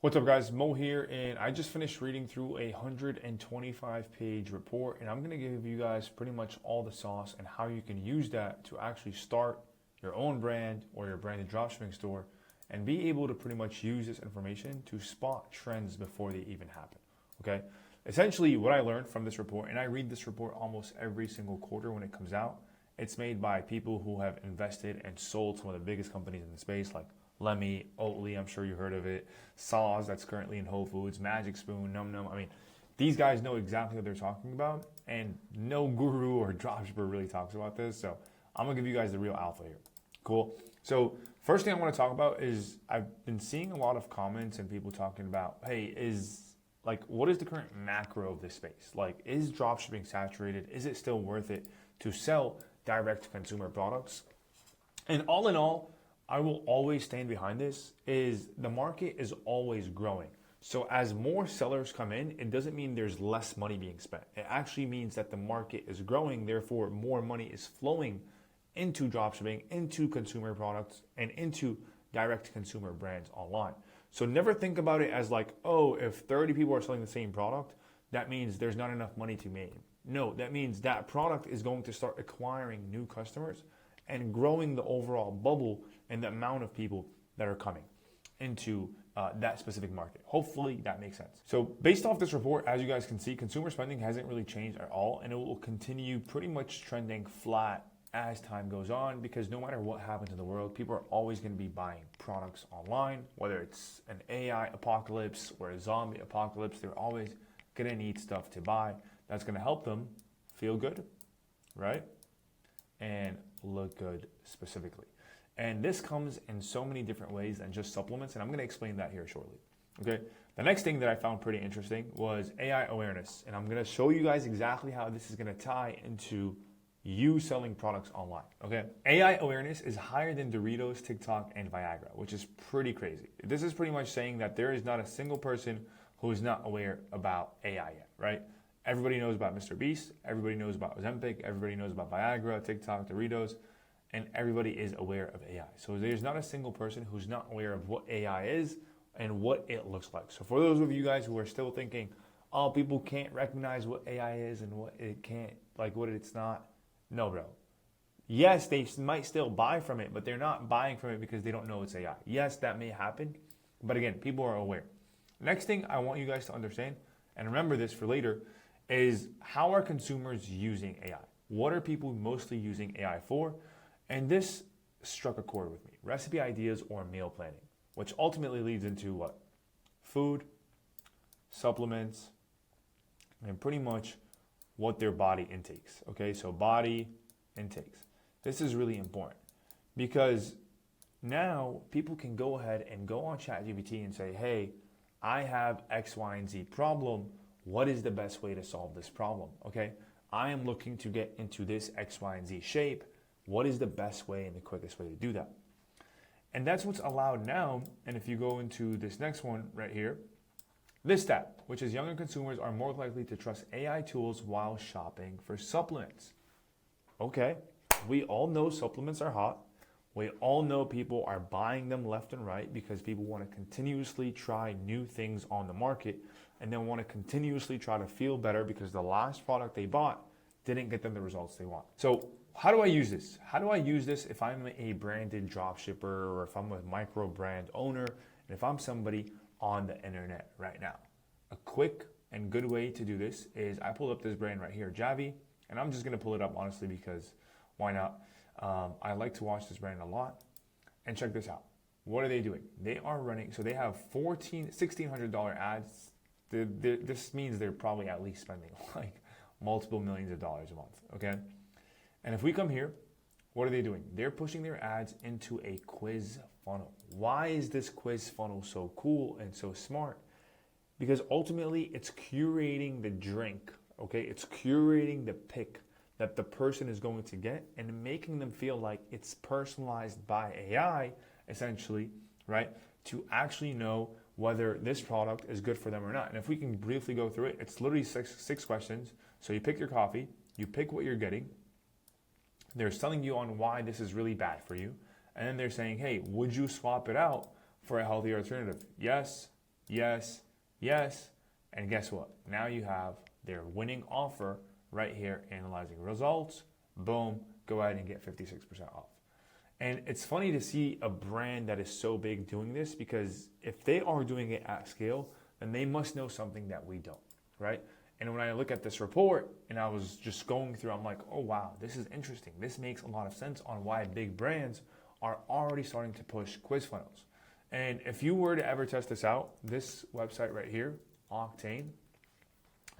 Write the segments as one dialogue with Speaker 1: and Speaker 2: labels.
Speaker 1: What's up, guys? Mo here, and I just finished reading through a 125-page report, and I'm going to give you guys pretty much all the sauce and how you can use that to actually start your own brand or your branded dropshipping store and be able to pretty much use this information to spot trends before they even happen. Okay? Essentially, what I learned from this report, and I read this report almost every single quarter when it comes out, it's made by people who have invested and sold some of the biggest companies in the space, like Lemmy, Oatly, I'm sure you heard of it, Saws, that's currently in Whole Foods, Magic Spoon, Num Num. I mean, these guys know exactly what they're talking about, and no guru or dropshipper really talks about this, so I'm gonna give you guys the real alpha here. Cool. So first thing I want to talk about is I've been seeing a lot of comments and people talking about, hey, what is the current macro of this space? Like, is dropshipping saturated? Is it still worth it to sell direct to consumer products? And all in all, I will always stand behind this, is the market is always growing. So as more sellers come in, it doesn't mean there's less money being spent. It actually means that the market is growing, therefore more money is flowing into dropshipping, into consumer products, and into direct consumer brands online. So never think about it as like, oh, if 30 people are selling the same product, that means there's not enough money to make. No, that means that product is going to start acquiring new customers and growing the overall bubble and the amount of people that are coming into that specific market. Hopefully that makes sense. So based off this report, as you guys can see, consumer spending hasn't really changed at all, and it will continue pretty much trending flat as time goes on, because no matter what happens in the world, people are always going to be buying products online, whether it's an AI apocalypse or a zombie apocalypse, they're always going to need stuff to buy that's going to help them feel good, right? And look good specifically. And this comes in so many different ways than just supplements, and I'm going to explain that here shortly. Okay. The next thing that I found pretty interesting was AI awareness, and I'm going to show you guys exactly how this is going to tie into you selling products online. Okay. AI awareness is higher than Doritos, TikTok, and Viagra, which is pretty crazy. This is pretty much saying that there is not a single person who is not aware about AI yet, right? Everybody knows about Mr. Beast, everybody knows about Ozempic, everybody knows about Viagra, TikTok, Doritos, and everybody is aware of AI. So there's not a single person who's not aware of what AI is and what it looks like. So for those of you guys who are still thinking, oh, people can't recognize what AI is and what it can't, like what it's not. No, bro. Yes, they might still buy from it, but they're not buying from it because they don't know it's AI. Yes, that may happen, but again, people are aware. Next thing I want you guys to understand, and remember this for later, is how are consumers using AI? What are people mostly using AI for? And this struck a chord with me. Recipe ideas or meal planning, which ultimately leads into what? Food, supplements, and pretty much what their body intakes. Okay, so body intakes. This is really important because now people can go ahead and go on ChatGPT and say, hey, I have X, Y, and Z problem. What is the best way to solve this problem? Okay, I am looking to get into this X, Y, and Z shape. What is the best way and the quickest way to do that? And that's what's allowed now. And if you go into this next one right here, this stat, which is younger consumers are more likely to trust AI tools while shopping for supplements. Okay, we all know supplements are hot. We all know people are buying them left and right because people want to continuously try new things on the market and then want to continuously try to feel better because the last product they bought didn't get them the results they want. So how do I use this? How do I use this if I'm a branded dropshipper or if I'm a micro brand owner and if I'm somebody on the internet right now? A quick and good way to do this is I pulled up this brand right here, Javi, and I'm just going to pull it up honestly because why not? I like to watch this brand a lot. And check this out. What are they doing? They are running, so they have $1,600 ads. This means they're probably at least spending like multiple millions of dollars a month, okay? And if we come here, what are they doing? They're pushing their ads into a quiz funnel. Why is this quiz funnel so cool and so smart? Because ultimately it's curating the drink, okay? It's curating the pick that the person is going to get and making them feel like it's personalized by AI, essentially, right? To actually know whether this product is good for them or not. And if we can briefly go through it, it's literally six questions. So you pick your coffee, you pick what you're getting, they're selling you on why this is really bad for you, and then they're saying, hey, would you swap it out for a healthier alternative? Yes, yes, yes. And guess what? Now you have their winning offer right here, analyzing results. Boom, go ahead and get 56% off. And it's funny to see a brand that is so big doing this, because if they are doing it at scale, then they must know something that we don't, right? And when I look at this report and I was just going through, I'm like, oh wow, this is interesting. This makes a lot of sense on why big brands are already starting to push quiz funnels. And if you were to ever test this out, this website right here, Octane,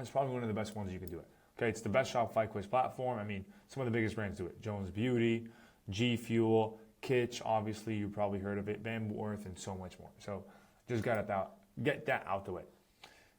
Speaker 1: is probably one of the best ones you can do it. Okay, it's the best Shopify quiz platform. I mean, some of the biggest brands do it. Jones Beauty, G Fuel, Kitsch, obviously you probably heard of it, Bamboo Earth, and so much more. So just get that out the way.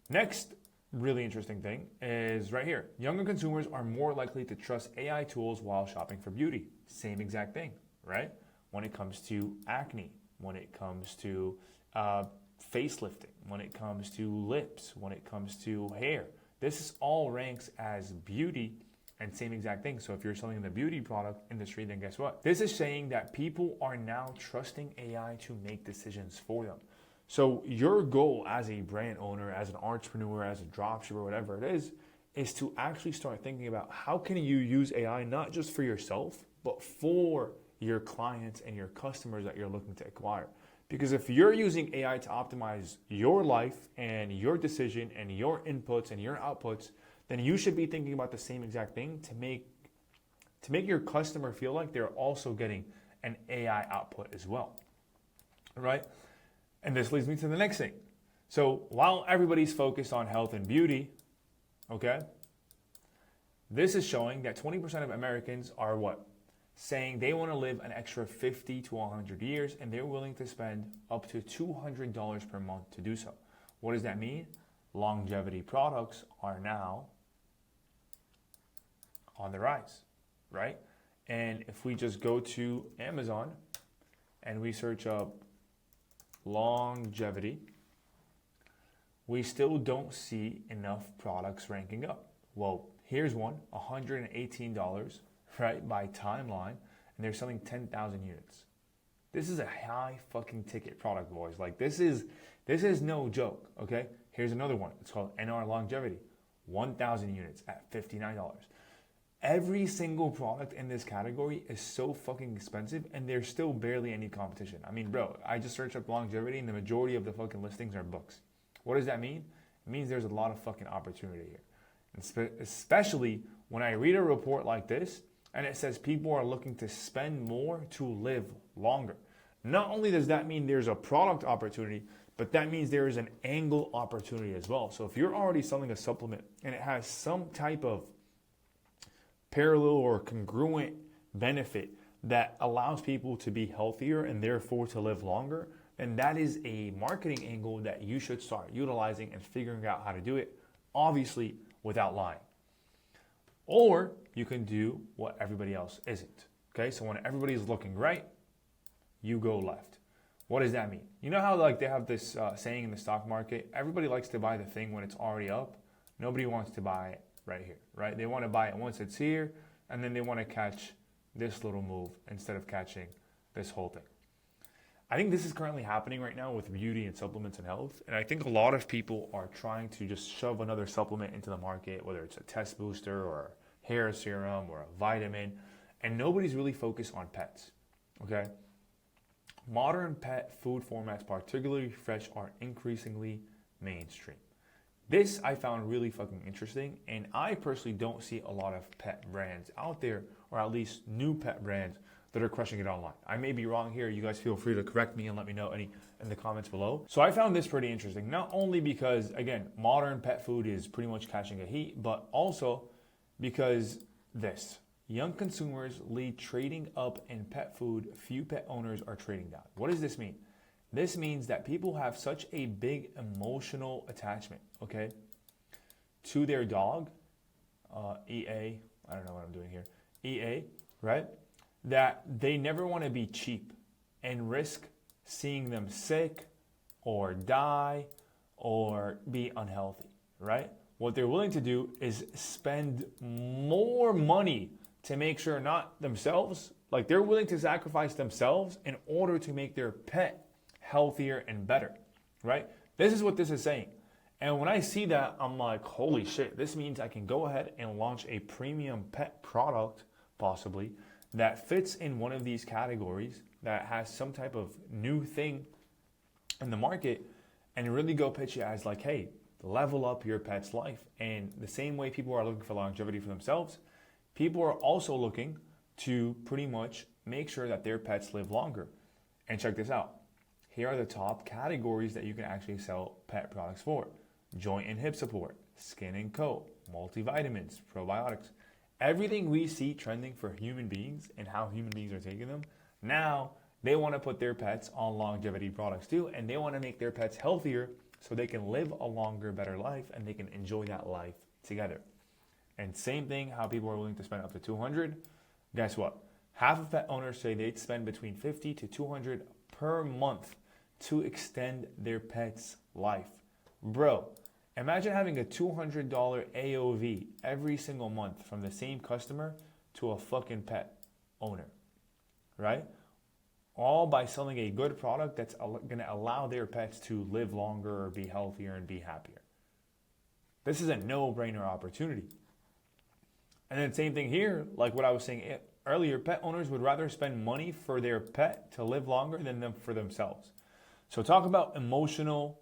Speaker 1: Next really interesting thing is right here. Younger consumers are more likely to trust AI tools while shopping for beauty. Same exact thing, right? When it comes to acne, when it comes to facelifting, when it comes to lips, when it comes to hair. This is all ranks as beauty, and same exact thing. So if you're selling in the beauty product industry, then guess what? This is saying that people are now trusting AI to make decisions for them. So your goal as a brand owner, as an entrepreneur, as a dropshipper, whatever it is to actually start thinking about how can you use AI not just for yourself, but for your clients and your customers that you're looking to acquire. Because if you're using AI to optimize your life and your decision and your inputs and your outputs, then you should be thinking about the same exact thing to make your customer feel like they're also getting an AI output as well, right? And this leads me to the next thing. So while everybody's focused on health and beauty, okay, this is showing that 20% of Americans are what? Saying they want to live an extra 50 to 100 years, and they're willing to spend up to $200 per month to do so. What does that mean? Longevity products are now on the rise, right? And if we just go to Amazon and we search up longevity, we still don't see enough products ranking up. Well, here's one, $118, right, by Timeline, and they're selling 10,000 units. This is a high fucking ticket product, boys. Like this is no joke, okay? Here's another one. It's called NR Longevity, 1,000 units at $59. Every single product in this category is so fucking expensive, and there's still barely any competition. I mean, bro, I just searched up longevity, and the majority of the fucking listings are books. What does that mean? It means there's a lot of fucking opportunity here. And especially when I read a report like this, and it says people are looking to spend more to live longer. Not only does that mean there's a product opportunity, but that means there is an angle opportunity as well. So if you're already selling a supplement and it has some type of parallel or congruent benefit that allows people to be healthier and therefore to live longer, then that is a marketing angle that you should start utilizing and figuring out how to do it, obviously without lying. Or you can do what everybody else isn't. Okay, so when everybody's looking right, you go left. What does that mean? You know how like they have this saying in the stock market, everybody likes to buy the thing when it's already up. Nobody wants to buy it right here, right? They want to buy it once it's here, and then they want to catch this little move instead of catching this whole thing. I think this is currently happening right now with beauty and supplements and health. And I think a lot of people are trying to just shove another supplement into the market, whether it's a test booster or a hair serum or a vitamin, and nobody's really focused on pets, okay? Modern pet food formats, particularly fresh, are increasingly mainstream. This I found really fucking interesting, and I personally don't see a lot of pet brands out there, or at least new pet brands that are crushing it online. I may be wrong here. You guys feel free to correct me and let me know any in the comments below. So I found this pretty interesting, not only because, again, modern pet food is pretty much catching a heat, but also because this. Young consumers lead trading up in pet food. Few pet owners are trading down. What does this mean? This means that people have such a big emotional attachment, okay, to their dog, EA, I don't know what I'm doing here, EA, right? That they never want to be cheap and risk seeing them sick or die or be unhealthy, right? What they're willing to do is spend more money to make sure not themselves, like they're willing to sacrifice themselves in order to make their pet healthier and better, right? This is what this is saying. And when I see that, I'm like, holy shit, this means I can go ahead and launch a premium pet product, possibly, that fits in one of these categories, that has some type of new thing in the market, and really go pitch it as like, hey, level up your pet's life. And the same way people are looking for longevity for themselves, people are also looking to pretty much make sure that their pets live longer. And check this out. Here are the top categories that you can actually sell pet products for. Joint and hip support, skin and coat, multivitamins, probiotics. Everything we see trending for human beings and how human beings are taking them, now they want to put their pets on longevity products too, and they want to make their pets healthier so they can live a longer, better life, and they can enjoy that life together. And same thing, how people are willing to spend up to $200. Guess what? Half of pet owners say they'd spend between $50 to $200 per month to extend their pet's life. Bro, imagine having a $200 AOV every single month from the same customer to a fucking pet owner, right? All by selling a good product that's going to allow their pets to live longer or be healthier and be happier. This is a no-brainer opportunity. And then same thing here, like what I was saying earlier, pet owners would rather spend money for their pet to live longer than them for themselves. So talk about emotional,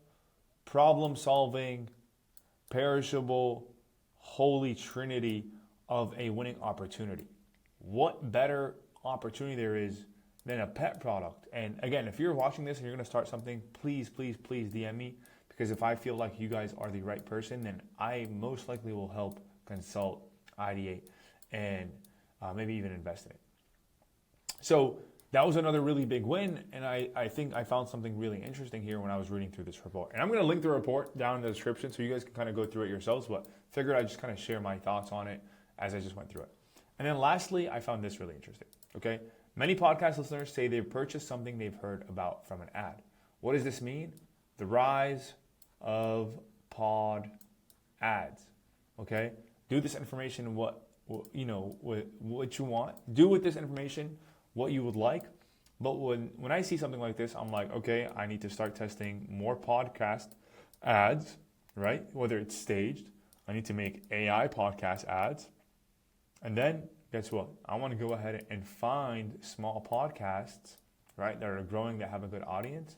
Speaker 1: problem-solving, perishable, holy trinity of a winning opportunity. What better opportunity there is than a pet product? And again, if you're watching this and you're going to start something, please, please, please DM me, because if I feel like you guys are the right person, then I most likely will help consult, ideate, and maybe even invest in it. So that was another really big win, and I think I found something really interesting here when I was reading through this report. And I'm going to link the report down in the description so you guys can kind of go through it yourselves, but figured I'd just kind of share my thoughts on it as I just went through it. And then lastly, I found this really interesting, okay? Many podcast listeners say they've purchased something they've heard about from an ad. What does this mean? The rise of pod ads, okay? Do this information what you want. Do with this information what you would like. But when I see something like this, I'm like, okay, I need to start testing more podcast ads, right? Whether it's staged, I need to make AI podcast ads. And then guess what? I want to go ahead and find small podcasts, right, that are growing, that have a good audience,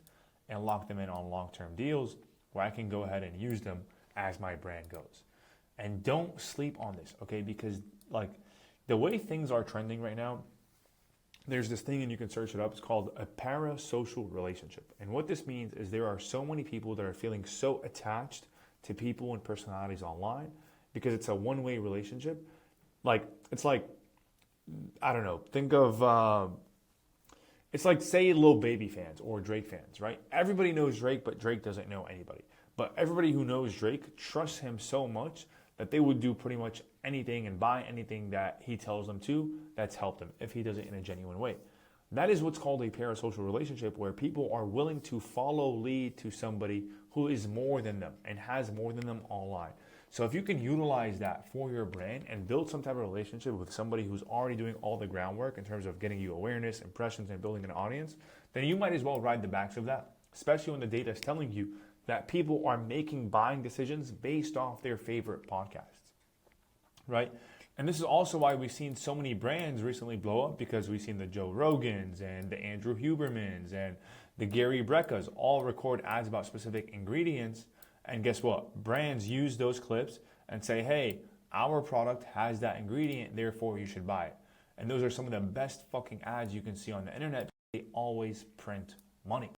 Speaker 1: and lock them in on long-term deals where I can go ahead and use them as my brand goes. And don't sleep on this, okay? Because like the way things are trending right now, there's this thing, and you can search it up. It's called a parasocial relationship. And what this means is there are so many people that are feeling so attached to people and personalities online because it's a one-way relationship. Like, it's like, I don't know, think of, it's like, say, Lil Baby fans or Drake fans, right? Everybody knows Drake, but Drake doesn't know anybody. But everybody who knows Drake trusts him so much that they would do pretty much anything and buy anything that he tells them to that's helped him if he does it in a genuine way. That is what's called a parasocial relationship, where people are willing to follow lead to somebody who is more than them and has more than them online. So if you can utilize that for your brand and build some type of relationship with somebody who's already doing all the groundwork in terms of getting you awareness, impressions, and building an audience, then you might as well ride the backs of that, especially when the data is telling you that people are making buying decisions based off their favorite podcasts, right? And this is also why we've seen so many brands recently blow up, because we've seen the Joe Rogans and the Andrew Hubermans and the Gary Breckas all record ads about specific ingredients. And guess what? Brands use those clips and say, hey, our product has that ingredient, therefore you should buy it. And those are some of the best fucking ads you can see on the internet. They always print money.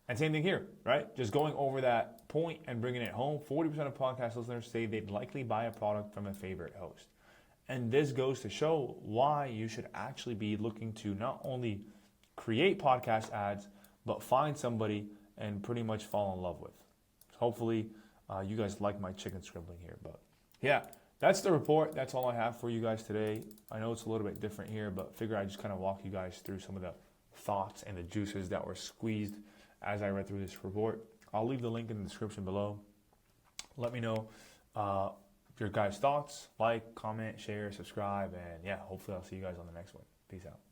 Speaker 1: And same thing here, right? Just going over that point and bringing it home, 40% of podcast listeners say they'd likely buy a product from a favorite host. And this goes to show why you should actually be looking to not only create podcast ads, but find somebody and pretty much fall in love with. Hopefully, you guys like my chicken scribbling here. But yeah, that's the report. That's all I have for you guys today. I know it's a little bit different here, but figure I just kind of walk you guys through some of the thoughts and the juices that were squeezed as I read through this report. I'll leave the link in the description below. Let me know your guys' thoughts. Like, comment, share, subscribe, and yeah, hopefully I'll see you guys on the next one. Peace out.